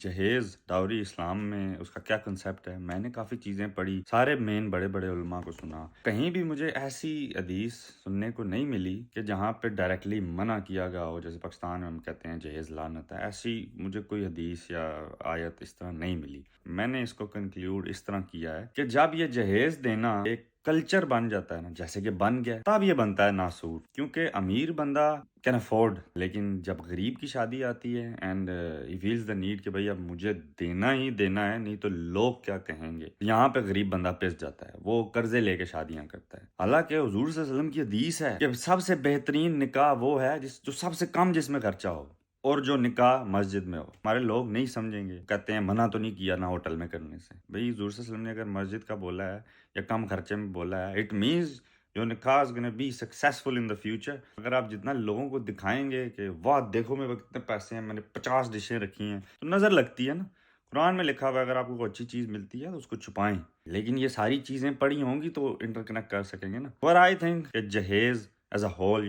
جہیز ڈاوری اسلام میں اس کا کیا کنسیپٹ ہے؟ میں نے کافی چیزیں پڑھی، سارے مین بڑے بڑے علماء کو سنا، کہیں بھی مجھے ایسی حدیث سننے کو نہیں ملی کہ جہاں پہ ڈائریکٹلی منع کیا گیا ہو. جیسے پاکستان میں ہم کہتے ہیں جہیز لعنت ہے، ایسی مجھے کوئی حدیث یا آیت اس طرح نہیں ملی. میں نے اس کو کنکلیوڈ اس طرح کیا ہے کہ جب یہ جہیز دینا ایک کلچر بن جاتا ہے نا، جیسے کہ بن گیا، تب یہ بنتا ہے ناسور. کیونکہ امیر بندہ کین افورڈ، لیکن جب غریب کی شادی آتی ہے and he feels the need کہ بھائی اب مجھے دینا ہی دینا ہے، نہیں تو لوگ کیا کہیں گے، یہاں پہ غریب بندہ پس جاتا ہے، وہ قرضے لے کے شادیاں کرتا ہے. حالانکہ حضور صلی اللہ علیہ وسلم کی حدیث ہے کہ سب سے بہترین نکاح وہ ہے جو سب سے کم جس میں خرچہ ہو، اور جو نکاح مسجد میں ہو. ہمارے لوگ نہیں سمجھیں گے، کہتے ہیں منع تو نہیں کیا نہ ہوٹل میں کرنے سے. بھئی حضور صلی اللہ علیہ وسلم نے اگر مسجد کا بولا ہے یا کم خرچے میں بولا ہے، اٹ مینز your نکاح is gonna be successful in the future. اگر آپ جتنا لوگوں کو دکھائیں گے کہ واہ دیکھو میرے پاس کتنے پیسے ہیں، میں نے 50 ڈشیں رکھی ہیں، تو نظر لگتی ہے نا. قرآن میں لکھا ہوا ہے اگر آپ کو کوئی اچھی چیز ملتی ہے تو اس کو چھپائیں، لیکن یہ ساری چیزیں پڑھی ہوں گی تو انٹر کنیکٹ کر سکیں گے نا. اور آئی تھنک کہ جہیز ایز اے ہول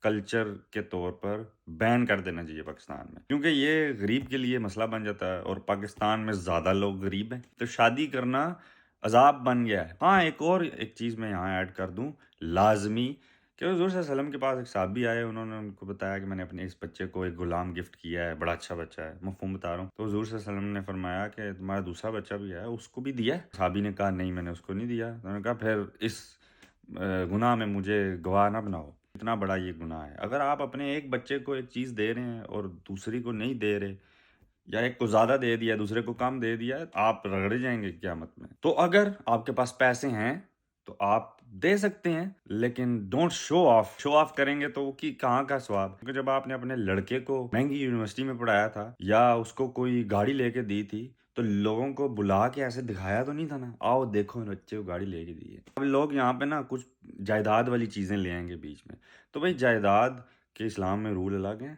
کلچر کے طور پر بین کر دینا چاہیے پاکستان میں، کیونکہ یہ غریب کے لیے مسئلہ بن جاتا ہے، اور پاکستان میں زیادہ لوگ غریب ہیں تو شادی کرنا عذاب بن گیا ہے. ہاں ایک چیز میں یہاں ایڈ کر دوں لازمی، کہ حضور صلی اللہ علیہ وسلم کے پاس ایک صحابی آئے، انہوں نے ان کو بتایا کہ میں نے اپنے اس بچے کو ایک غلام گفٹ کیا ہے، بڑا اچھا بچہ ہے، مفہوم بتا رہا ہوں. تو حضور صلی اللہ علیہ وسلم نے فرمایا کہ تمہارا دوسرا بچہ بھی ہے، اس کو بھی دیا ہے؟ صحابی نے کہا نہیں میں نے اس کو نہیں دیا. انہوں نے کہا پھر اس گناہ میں مجھے گواہ نہ بناؤ، اتنا بڑا یہ گناہ ہے. اگر آپ اپنے ایک بچے کو ایک چیز دے رہے ہیں اور دوسری کو نہیں دے رہے، یا ایک کو زیادہ دے دیا دوسرے کو کم دے دیا، آپ رگڑے جائیں گے قیامت میں. تو اگر آپ کے پاس پیسے ہیں تو آپ دے سکتے ہیں، لیکن ڈونٹ شو آف کریں گے تو وہ کہاں کا ثواب. کیونکہ جب آپ نے اپنے لڑکے کو مہنگی یونیورسٹی میں پڑھایا تھا یا اس کو کوئی گاڑی لے کے دی تھی، تو لوگوں کو بلا کے ایسے دکھایا تو نہیں تھا نا، آؤ دیکھو بچے کو گاڑی لے کے دی ہے. اب لوگ یہاں پہ نا کچھ جائیداد والی چیزیں لے آئیں گے بیچ میں. تو بھائی جائیداد کے اسلام میں رول الگ ہیں.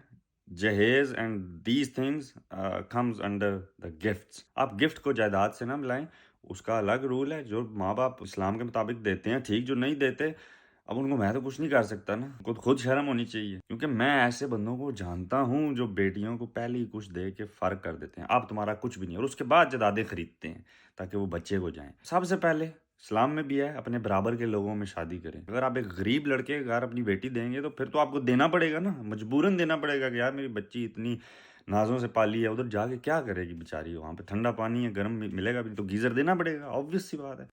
جہیز and these things comes under the gifts. آپ گفٹ کو جائیداد سے نہ ملائیں، اس کا الگ رول ہے. جو ماں باپ اسلام کے مطابق دیتے ہیں ٹھیک، جو نہیں دیتے اب ان کو میں تو کچھ نہیں کر سکتا نا، خود شرم ہونی چاہیے. کیونکہ میں ایسے بندوں کو جانتا ہوں جو بیٹیوں کو پہلے ہی کچھ دے کے فرق کر دیتے ہیں، اب تمہارا کچھ بھی نہیں، اور اس کے بعد جائیدادیں خریدتے ہیں تاکہ وہ بچے کو جائیں. سب سے پہلے اسلام میں بھی ہے اپنے برابر کے لوگوں میں شادی کریں. اگر آپ ایک غریب لڑکے کے گھر اپنی بیٹی دیں گے تو پھر تو آپ کو دینا پڑے گا نا، مجبوراً دینا پڑے گا کہ یار میری بچی اتنی نازوں سے پالی ہے، ادھر جا کے کیا کرے گی بیچاری، وہاں پہ ٹھنڈا پانی ہے گرم ملے گا بھی تو گیزر دینا پڑے گا، آبویس سی بات ہے.